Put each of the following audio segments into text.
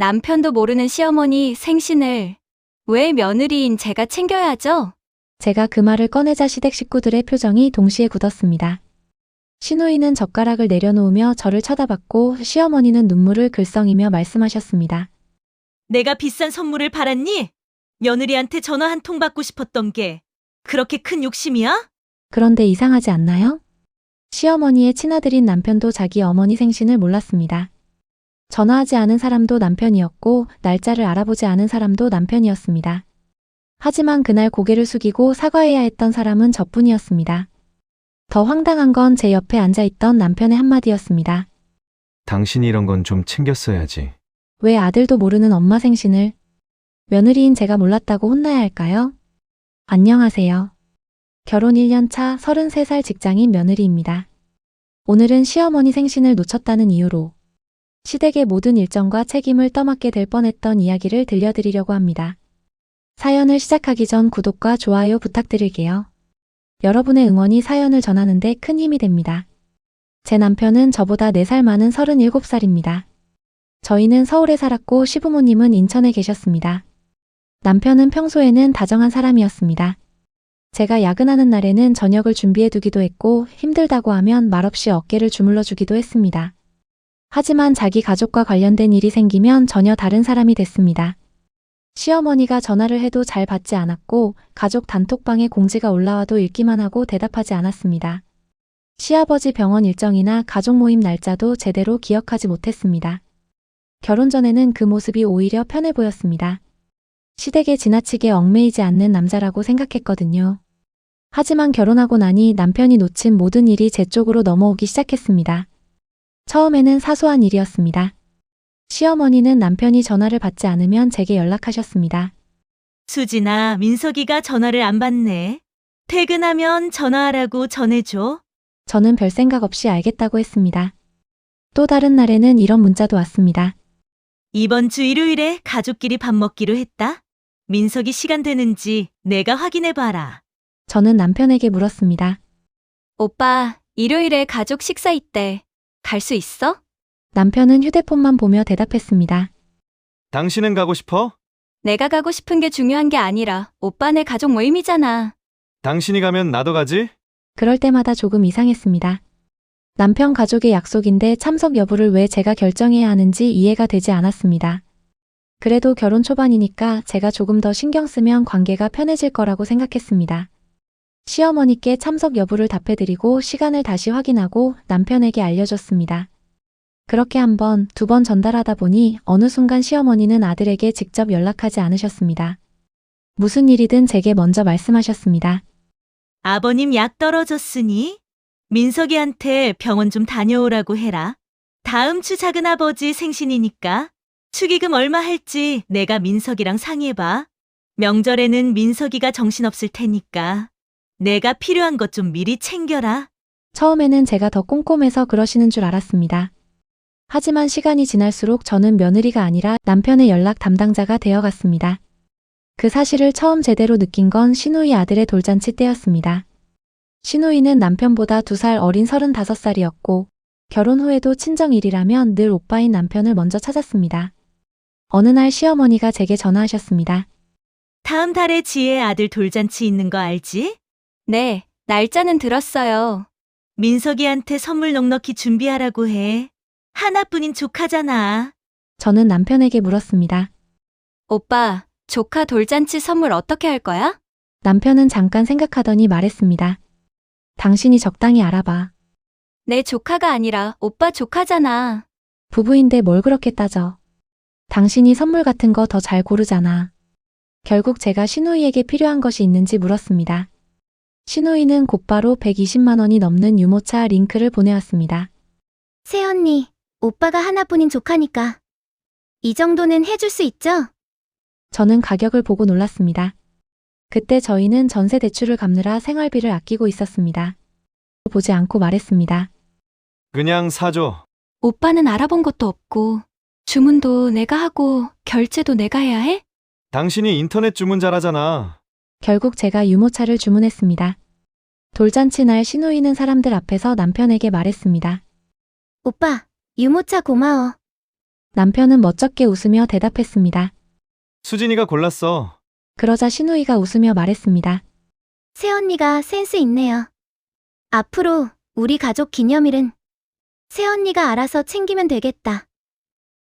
남편도 모르는 시어머니 생신을 왜 며느리인 제가 챙겨야죠? 제가 그 말을 꺼내자 시댁 식구들의 표정이 동시에 굳었습니다. 시누이는 젓가락을 내려놓으며 저를 쳐다봤고 시어머니는 눈물을 글썽이며 말씀하셨습니다. 내가 비싼 선물을 받았니? 며느리한테 전화 한 통 받고 싶었던 게 그렇게 큰 욕심이야? 그런데 이상하지 않나요? 시어머니의 친아들인 남편도 자기 어머니 생신을 몰랐습니다. 전화하지 않은 사람도 남편이었고 날짜를 알아보지 않은 사람도 남편이었습니다. 하지만 그날 고개를 숙이고 사과해야 했던 사람은 저뿐이었습니다. 더 황당한 건 제 옆에 앉아있던 남편의 한마디였습니다. 당신이 이런 건 좀 챙겼어야지. 왜 아들도 모르는 엄마 생신을 며느리인 제가 몰랐다고 혼나야 할까요? 안녕하세요. 결혼 1년 차 33살 직장인 며느리입니다. 오늘은 시어머니 생신을 놓쳤다는 이유로 시댁의 모든 일정과 책임을 떠맡게 될 뻔했던 이야기를 들려드리려고 합니다. 사연을 시작하기 전 구독과 좋아요 부탁드릴게요. 여러분의 응원이 사연을 전하는 데 큰 힘이 됩니다. 제 남편은 저보다 4살 많은 37살입니다. 저희는 서울에 살았고 시부모님은 인천에 계셨습니다. 남편은 평소에는 다정한 사람이었습니다. 제가 야근하는 날에는 저녁을 준비해 두기도 했고 힘들다고 하면 말없이 어깨를 주물러 주기도 했습니다. 하지만 자기 가족과 관련된 일이 생기면 전혀 다른 사람이 됐습니다. 시어머니가 전화를 해도 잘 받지 않았고 가족 단톡방에 공지가 올라와도 읽기만 하고 대답하지 않았습니다. 시아버지 병원 일정이나 가족 모임 날짜도 제대로 기억하지 못했습니다. 결혼 전에는 그 모습이 오히려 편해 보였습니다. 시댁에 지나치게 얽매이지 않는 남자라고 생각했거든요. 하지만 결혼하고 나니 남편이 놓친 모든 일이 제 쪽으로 넘어오기 시작했습니다. 처음에는 사소한 일이었습니다. 시어머니는 남편이 전화를 받지 않으면 제게 연락하셨습니다. 수진아, 민석이가 전화를 안 받네. 퇴근하면 전화하라고 전해줘. 저는 별 생각 없이 알겠다고 했습니다. 또 다른 날에는 이런 문자도 왔습니다. 이번 주 일요일에 가족끼리 밥 먹기로 했다. 민석이 시간 되는지 내가 확인해봐라. 저는 남편에게 물었습니다. 오빠, 일요일에 가족 식사 있대. 갈 수 있어? 남편은 휴대폰만 보며 대답했습니다. 당신은 가고 싶어? 내가 가고 싶은 게 중요한 게 아니라 오빠네 가족 모임이잖아. 당신이 가면 나도 가지? 그럴 때마다 조금 이상했습니다. 남편 가족의 약속인데 참석 여부를 왜 제가 결정해야 하는지 이해가 되지 않았습니다. 그래도 결혼 초반이니까 제가 조금 더 신경 쓰면 관계가 편해질 거라고 생각했습니다. 시어머니께 참석 여부를 답해드리고 시간을 다시 확인하고 남편에게 알려줬습니다. 그렇게 한 번, 2번 전달하다 보니 어느 순간 시어머니는 아들에게 직접 연락하지 않으셨습니다. 무슨 일이든 제게 먼저 말씀하셨습니다. 아버님 약 떨어졌으니 민석이한테 병원 좀 다녀오라고 해라. 다음 주 작은아버지 생신이니까 축의금 얼마 할지 내가 민석이랑 상의해봐. 명절에는 민석이가 정신없을 테니까 내가 필요한 것 좀 미리 챙겨라. 처음에는 제가 더 꼼꼼해서 그러시는 줄 알았습니다. 하지만 시간이 지날수록 저는 며느리가 아니라 남편의 연락 담당자가 되어갔습니다. 그 사실을 처음 제대로 느낀 건 시누이 아들의 돌잔치 때였습니다. 시누이는 남편보다 2살 어린 35살이었고 결혼 후에도 친정일이라면 늘 오빠인 남편을 먼저 찾았습니다. 어느 날 시어머니가 제게 전화하셨습니다. 다음 달에 지혜 아들 돌잔치 있는 거 알지? 네, 날짜는 들었어요. 민석이한테 선물 넉넉히 준비하라고 해. 하나뿐인 조카잖아. 저는 남편에게 물었습니다. 오빠, 조카 돌잔치 선물 어떻게 할 거야? 남편은 잠깐 생각하더니 말했습니다. 당신이 적당히 알아봐. 내 조카가 아니라 오빠 조카잖아. 부부인데 뭘 그렇게 따져. 당신이 선물 같은 거 더 잘 고르잖아. 결국 제가 시누이에게 필요한 것이 있는지 물었습니다. 시누이는 곧바로 120만 원이 넘는 유모차 링크를 보내왔습니다. 새언니, 오빠가 하나뿐인 조카니까 이 정도는 해줄 수 있죠? 저는 가격을 보고 놀랐습니다. 그때 저희는 전세 대출을 갚느라 생활비를 아끼고 있었습니다. 보지 않고 말했습니다. 그냥 사줘. 오빠는 알아본 것도 없고 주문도 내가 하고 결제도 내가 해야 해? 당신이 인터넷 주문 잘하잖아. 결국 제가 유모차를 주문했습니다. 돌잔치 날 시누이는 사람들 앞에서 남편에게 말했습니다. 오빠, 유모차 고마워. 남편은 멋쩍게 웃으며 대답했습니다. 수진이가 골랐어. 그러자 신우이가 웃으며 말했습니다. 새언니가 센스 있네요. 앞으로 우리 가족 기념일은 새언니가 알아서 챙기면 되겠다.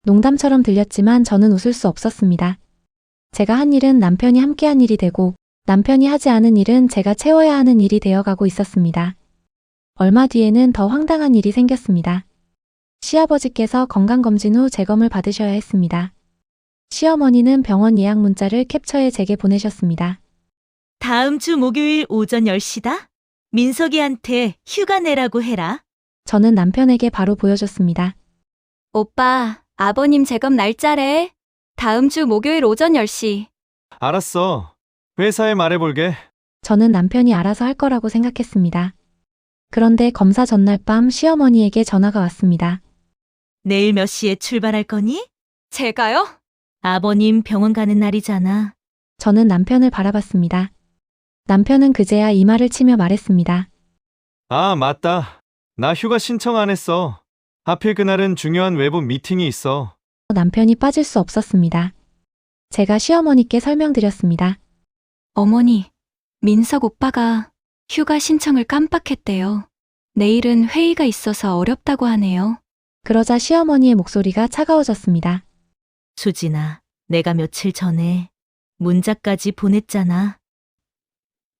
농담처럼 들렸지만 저는 웃을 수 없었습니다. 제가 한 일은 남편이 함께한 일이 되고 남편이 하지 않은 일은 제가 채워야 하는 일이 되어가고 있었습니다. 얼마 뒤에는 더 황당한 일이 생겼습니다. 시아버지께서 건강검진 후 재검을 받으셔야 했습니다. 시어머니는 병원 예약 문자를 캡처해 제게 보내셨습니다. 다음 주 목요일 오전 10시다? 민석이한테 휴가 내라고 해라. 저는 남편에게 바로 보여줬습니다. 오빠, 아버님 재검 날짜래. 다음 주 목요일 오전 10시. 알았어. 회사에 말해볼게. 저는 남편이 알아서 할 거라고 생각했습니다. 그런데 검사 전날 밤 시어머니에게 전화가 왔습니다. 내일 몇 시에 출발할 거니? 제가요? 아버님 병원 가는 날이잖아. 저는 남편을 바라봤습니다. 남편은 그제야 이마를 치며 말했습니다. 아, 맞다. 나 휴가 신청 안 했어. 하필 그날은 중요한 외부 미팅이 있어. 남편이 빠질 수 없었습니다. 제가 시어머니께 설명드렸습니다. 어머니, 민석 오빠가 휴가 신청을 깜빡했대요. 내일은 회의가 있어서 어렵다고 하네요. 그러자 시어머니의 목소리가 차가워졌습니다. 수진아, 내가 며칠 전에 문자까지 보냈잖아.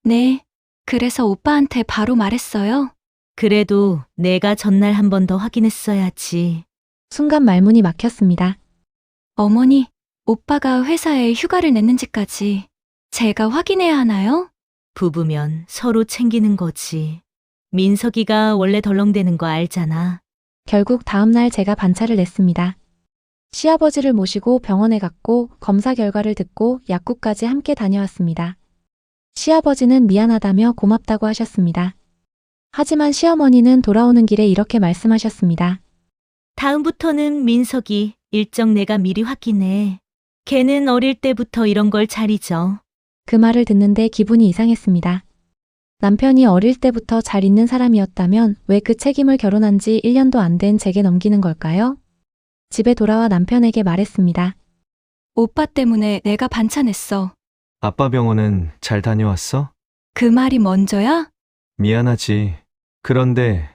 네, 그래서 오빠한테 바로 말했어요. 그래도 내가 전날 한 번 더 확인했어야지. 순간 말문이 막혔습니다. 어머니, 오빠가 회사에 휴가를 냈는지까지 제가 확인해야 하나요? 부부면 서로 챙기는 거지. 민석이가 원래 덜렁대는 거 알잖아. 결국 다음날 제가 반차를 냈습니다. 시아버지를 모시고 병원에 갔고 검사 결과를 듣고 약국까지 함께 다녀왔습니다. 시아버지는 미안하다며 고맙다고 하셨습니다. 하지만 시어머니는 돌아오는 길에 이렇게 말씀하셨습니다. 다음부터는 민석이 일정 내가 미리 확인해. 걔는 어릴 때부터 이런 걸 잘 잊어. 그 말을 듣는데 기분이 이상했습니다. 남편이 어릴 때부터 잘 있는 사람이었다면 왜 그 책임을 결혼한 지 1년도 안 된 제게 넘기는 걸까요? 집에 돌아와 남편에게 말했습니다. 오빠 때문에 내가 반차 냈어. 아빠 병원은 잘 다녀왔어? 그 말이 먼저야? 미안하지. 그런데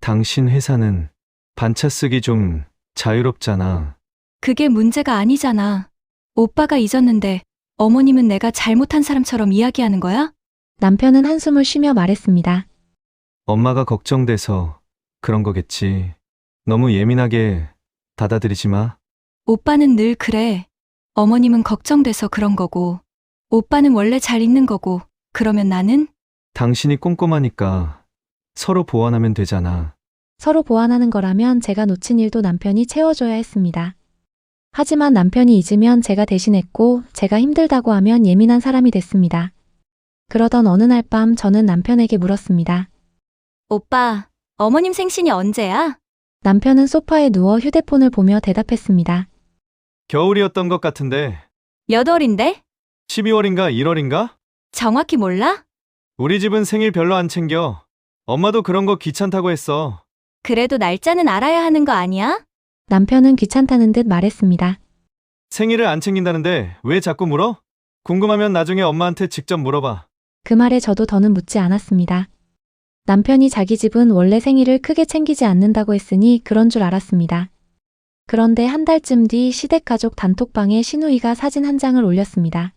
당신 회사는 반차 쓰기 좀 자유롭잖아. 그게 문제가 아니잖아. 오빠가 잊었는데 어머님은 내가 잘못한 사람처럼 이야기하는 거야? 남편은 한숨을 쉬며 말했습니다. 엄마가 걱정돼서 그런 거겠지. 너무 예민하게 받아들이지 마. 오빠는 늘 그래. 어머님은 걱정돼서 그런 거고, 오빠는 원래 잘 있는 거고, 그러면 나는? 당신이 꼼꼼하니까 서로 보완하면 되잖아. 서로 보완하는 거라면 제가 놓친 일도 남편이 채워줘야 했습니다. 하지만 남편이 잊으면 제가 대신했고 제가 힘들다고 하면 예민한 사람이 됐습니다. 그러던 어느 날 밤 저는 남편에게 물었습니다. 오빠, 어머님 생신이 언제야? 남편은 소파에 누워 휴대폰을 보며 대답했습니다. 겨울이었던 것 같은데 몇 월인데? 12월인가 1월인가? 정확히 몰라? 우리 집은 생일 별로 안 챙겨. 엄마도 그런 거 귀찮다고 했어. 그래도 날짜는 알아야 하는 거 아니야? 남편은 귀찮다는 듯 말했습니다. 생일을 안 챙긴다는데 왜 자꾸 물어? 궁금하면 나중에 엄마한테 직접 물어봐. 그 말에 저도 더는 묻지 않았습니다. 남편이 자기 집은 원래 생일을 크게 챙기지 않는다고 했으니 그런 줄 알았습니다. 그런데 한 달쯤 뒤 시댁가족 단톡방에 신우이가 사진 한 장을 올렸습니다.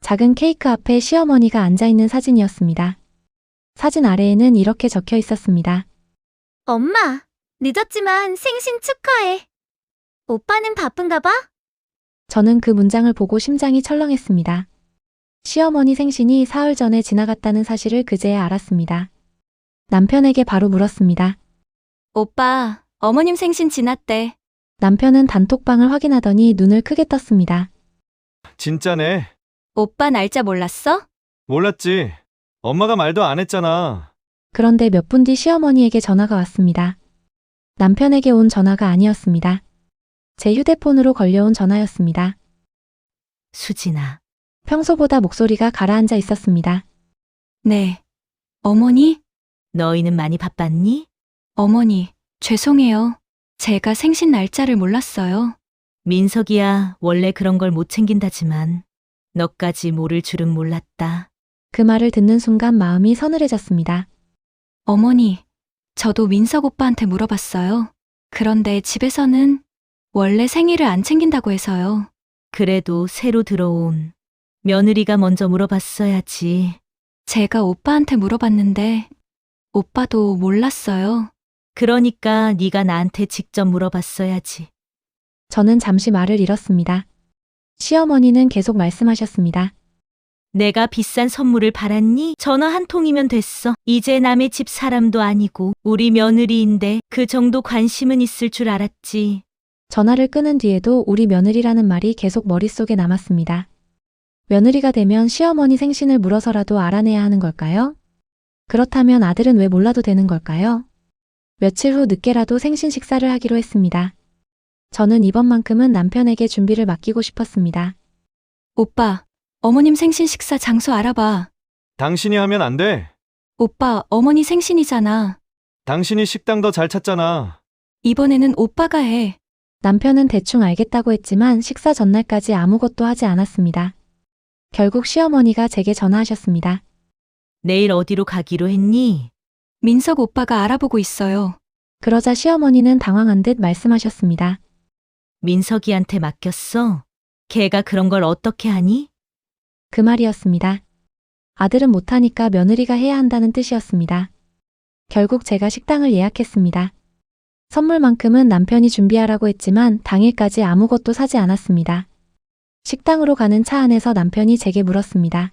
작은 케이크 앞에 시어머니가 앉아있는 사진이었습니다. 사진 아래에는 이렇게 적혀 있었습니다. 엄마, 늦었지만 생신 축하해. 오빠는 바쁜가 봐? 저는 그 문장을 보고 심장이 철렁했습니다. 시어머니 생신이 사흘 전에 지나갔다는 사실을 그제야 알았습니다. 남편에게 바로 물었습니다. 오빠, 어머님 생신 지났대. 남편은 단톡방을 확인하더니 눈을 크게 떴습니다. 진짜네. 오빠 날짜 몰랐어? 몰랐지. 엄마가 말도 안 했잖아. 그런데 몇 분 뒤 시어머니에게 전화가 왔습니다. 남편에게 온 전화가 아니었습니다. 제 휴대폰으로 걸려온 전화였습니다. 수진아, 평소보다 목소리가 가라앉아 있었습니다. 네. 어머니? 너희는 많이 바빴니? 어머니, 죄송해요. 제가 생신 날짜를 몰랐어요. 민석이야, 원래 그런 걸 못 챙긴다지만 너까지 모를 줄은 몰랐다. 그 말을 듣는 순간 마음이 서늘해졌습니다. 어머니, 저도 민석 오빠한테 물어봤어요. 그런데 집에서는 원래 생일을 안 챙긴다고 해서요. 그래도 새로 들어온 며느리가 먼저 물어봤어야지. 제가 오빠한테 물어봤는데 오빠도 몰랐어요. 그러니까 네가 나한테 직접 물어봤어야지. 저는 잠시 말을 잃었습니다. 시어머니는 계속 말씀하셨습니다. 내가 비싼 선물을 받았니? 전화 한 통이면 됐어. 이제 남의 집 사람도 아니고 우리 며느리인데 그 정도 관심은 있을 줄 알았지. 전화를 끊은 뒤에도 우리 며느리라는 말이 계속 머릿속에 남았습니다. 며느리가 되면 시어머니 생신을 물어서라도 알아내야 하는 걸까요? 그렇다면 아들은 왜 몰라도 되는 걸까요? 며칠 후 늦게라도 생신 식사를 하기로 했습니다. 저는 이번만큼은 남편에게 준비를 맡기고 싶었습니다. 오빠, 어머님 생신 식사 장소 알아봐. 당신이 하면 안 돼. 오빠, 어머니 생신이잖아. 당신이 식당 더 잘 찾잖아. 이번에는 오빠가 해. 남편은 대충 알겠다고 했지만 식사 전날까지 아무것도 하지 않았습니다. 결국 시어머니가 제게 전화하셨습니다. 내일 어디로 가기로 했니? 민석 오빠가 알아보고 있어요. 그러자 시어머니는 당황한 듯 말씀하셨습니다. 민석이한테 맡겼어? 걔가 그런 걸 어떻게 하니? 그 말이었습니다. 아들은 못하니까 며느리가 해야 한다는 뜻이었습니다. 결국 제가 식당을 예약했습니다. 선물만큼은 남편이 준비하라고 했지만 당일까지 아무것도 사지 않았습니다. 식당으로 가는 차 안에서 남편이 제게 물었습니다.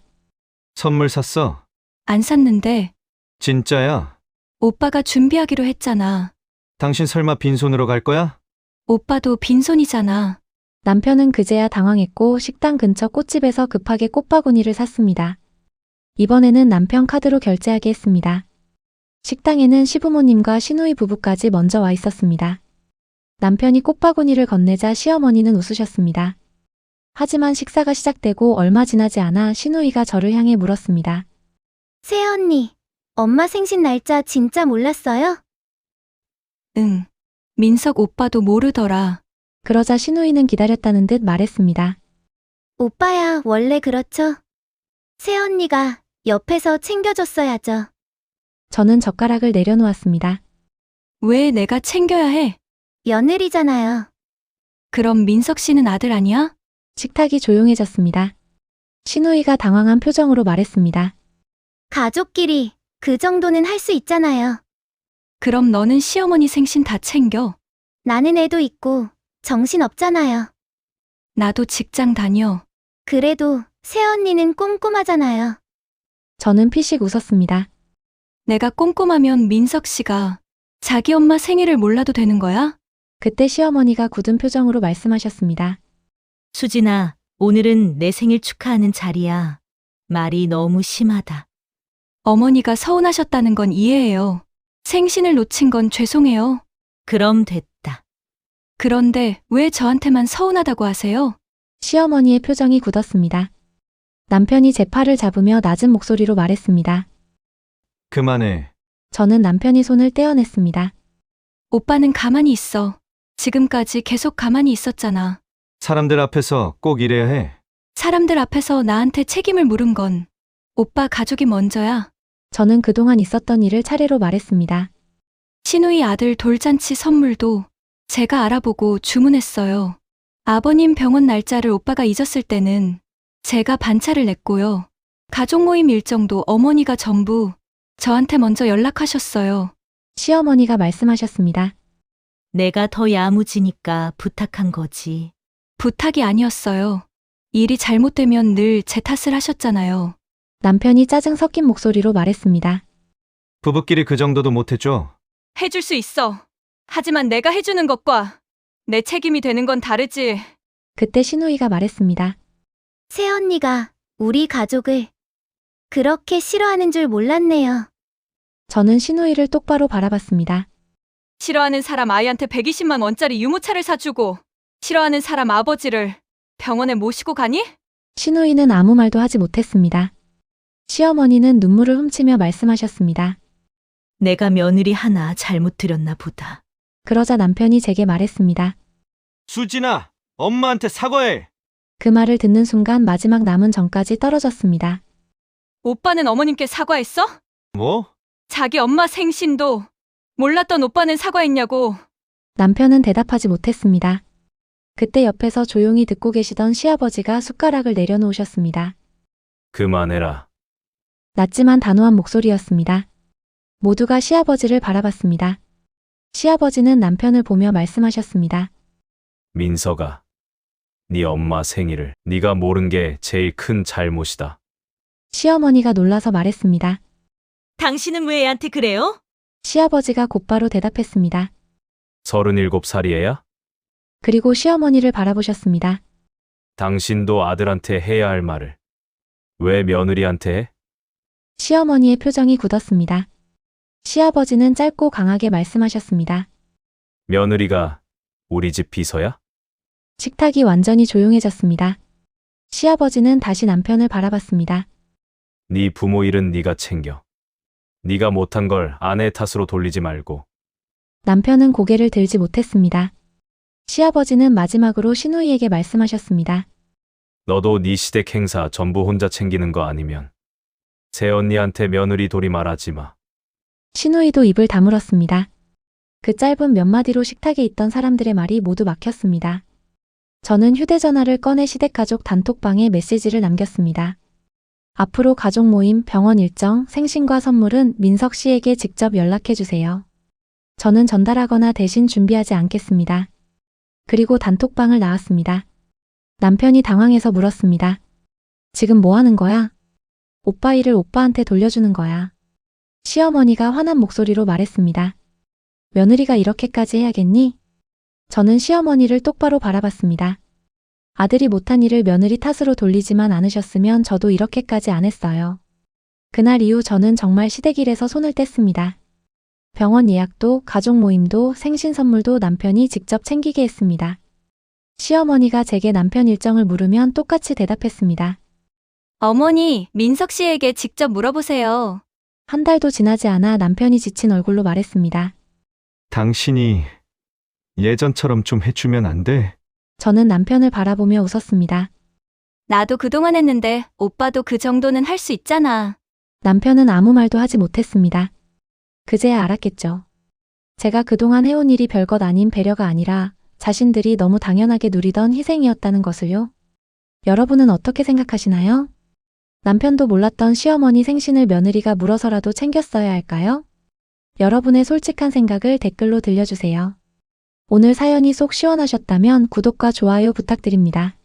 선물 샀어? 안 샀는데 진짜야? 오빠가 준비하기로 했잖아. 당신 설마 빈손으로 갈 거야? 오빠도 빈손이잖아. 남편은 그제야 당황했고 식당 근처 꽃집에서 급하게 꽃바구니를 샀습니다. 이번에는 남편 카드로 결제하게 했습니다. 식당에는 시부모님과 시누이 부부까지 먼저 와 있었습니다. 남편이 꽃바구니를 건네자 시어머니는 웃으셨습니다. 하지만 식사가 시작되고 얼마 지나지 않아 시누이가 저를 향해 물었습니다. 새언니, 엄마 생신 날짜 진짜 몰랐어요? 응. 민석 오빠도 모르더라. 그러자 시누이는 기다렸다는 듯 말했습니다. 오빠야, 원래 그렇죠. 새언니가 옆에서 챙겨줬어야죠. 저는 젓가락을 내려놓았습니다. 왜 내가 챙겨야 해? 며느리잖아요. 그럼 민석 씨는 아들 아니야? 식탁이 조용해졌습니다. 시누이가 당황한 표정으로 말했습니다. 가족끼리 그 정도는 할 수 있잖아요. 그럼 너는 시어머니 생신 다 챙겨. 나는 애도 있고 정신 없잖아요. 나도 직장 다녀. 그래도 새언니는 꼼꼼하잖아요. 저는 피식 웃었습니다. 내가 꼼꼼하면 민석 씨가 자기 엄마 생일을 몰라도 되는 거야? 그때 시어머니가 굳은 표정으로 말씀하셨습니다. 수진아, 오늘은 내 생일 축하하는 자리야. 말이 너무 심하다. 어머니가 서운하셨다는 건 이해해요. 생신을 놓친 건 죄송해요. 그럼 됐다. 그런데 왜 저한테만 서운하다고 하세요? 시어머니의 표정이 굳었습니다. 남편이 제 팔을 잡으며 낮은 목소리로 말했습니다. 그만해. 저는 남편이 손을 떼어냈습니다. 오빠는 가만히 있어. 지금까지 계속 가만히 있었잖아. 사람들 앞에서 꼭 이래야 해. 사람들 앞에서 나한테 책임을 물은 건 오빠 가족이 먼저야. 저는 그동안 있었던 일을 차례로 말했습니다. 시누이 아들 돌잔치 선물도 제가 알아보고 주문했어요. 아버님 병원 날짜를 오빠가 잊었을 때는 제가 반차를 냈고요. 가족 모임 일정도 어머니가 전부 저한테 먼저 연락하셨어요. 시어머니가 말씀하셨습니다. 내가 더 야무지니까 부탁한 거지. 부탁이 아니었어요. 일이 잘못되면 늘 제 탓을 하셨잖아요. 남편이 짜증 섞인 목소리로 말했습니다. 부부끼리 그 정도도 못해줘. 해줄 수 있어. 하지만 내가 해주는 것과 내 책임이 되는 건 다르지. 그때 시누이가 말했습니다. 새언니가 우리 가족을 그렇게 싫어하는 줄 몰랐네요. 저는 시누이를 똑바로 바라봤습니다. 싫어하는 사람 아이한테 120만 원짜리 유모차를 사주고 싫어하는 사람 아버지를 병원에 모시고 가니? 시누이는 아무 말도 하지 못했습니다. 시어머니는 눈물을 훔치며 말씀하셨습니다. 내가 며느리 하나 잘못 들였나 보다. 그러자 남편이 제게 말했습니다. 수진아, 엄마한테 사과해. 그 말을 듣는 순간 마지막 남은 정까지 떨어졌습니다. 오빠는 어머님께 사과했어? 뭐? 자기 엄마 생신도 몰랐던 오빠는 사과했냐고. 남편은 대답하지 못했습니다. 그때 옆에서 조용히 듣고 계시던 시아버지가 숟가락을 내려놓으셨습니다. 그만해라. 낮지만 단호한 목소리였습니다. 모두가 시아버지를 바라봤습니다. 시아버지는 남편을 보며 말씀하셨습니다. 민석아, 네 엄마 생일을 네가 모른 게 제일 큰 잘못이다. 시어머니가 놀라서 말했습니다. 당신은 왜 애한테 그래요? 시아버지가 곧바로 대답했습니다. 37살이 애야? 그리고 시어머니를 바라보셨습니다. 당신도 아들한테 해야 할 말을 왜 며느리한테 해? 시어머니의 표정이 굳었습니다. 시아버지는 짧고 강하게 말씀하셨습니다. 며느리가 우리 집 비서야? 식탁이 완전히 조용해졌습니다. 시아버지는 다시 남편을 바라봤습니다. 네 부모 일은 네가 챙겨. 네가 못한 걸 아내 탓으로 돌리지 말고. 남편은 고개를 들지 못했습니다. 시아버지는 마지막으로 시누이에게 말씀하셨습니다. 너도 네 시댁 행사 전부 혼자 챙기는 거 아니면 새언니한테 며느리 돌이 말하지 마. 시누이도 입을 다물었습니다. 그 짧은 몇 마디로 식탁에 있던 사람들의 말이 모두 막혔습니다. 저는 휴대전화를 꺼내 시댁가족 단톡방에 메시지를 남겼습니다. 앞으로 가족 모임, 병원 일정, 생신과 선물은 민석 씨에게 직접 연락해 주세요. 저는 전달하거나 대신 준비하지 않겠습니다. 그리고 단톡방을 나왔습니다. 남편이 당황해서 물었습니다. 지금 뭐 하는 거야? 오빠 일을 오빠한테 돌려주는 거야. 시어머니가 화난 목소리로 말했습니다. 며느리가 이렇게까지 해야겠니? 저는 시어머니를 똑바로 바라봤습니다. 아들이 못한 일을 며느리 탓으로 돌리지만 않으셨으면 저도 이렇게까지 안 했어요. 그날 이후 저는 정말 시댁일에서 손을 뗐습니다. 병원 예약도, 가족 모임도, 생신 선물도 남편이 직접 챙기게 했습니다. 시어머니가 제게 남편 일정을 물으면 똑같이 대답했습니다. 어머니, 민석 씨에게 직접 물어보세요. 한 달도 지나지 않아 남편이 지친 얼굴로 말했습니다. 당신이 예전처럼 좀 해주면 안 돼? 저는 남편을 바라보며 웃었습니다. 나도 그동안 했는데 오빠도 그 정도는 할 수 있잖아. 남편은 아무 말도 하지 못했습니다. 그제야 알았겠죠. 제가 그동안 해온 일이 별것 아닌 배려가 아니라 자신들이 너무 당연하게 누리던 희생이었다는 것을요. 여러분은 어떻게 생각하시나요? 남편도 몰랐던 시어머니 생신을 며느리가 물어서라도 챙겼어야 할까요? 여러분의 솔직한 생각을 댓글로 들려주세요. 오늘 사연이 속 시원하셨다면 구독과 좋아요 부탁드립니다.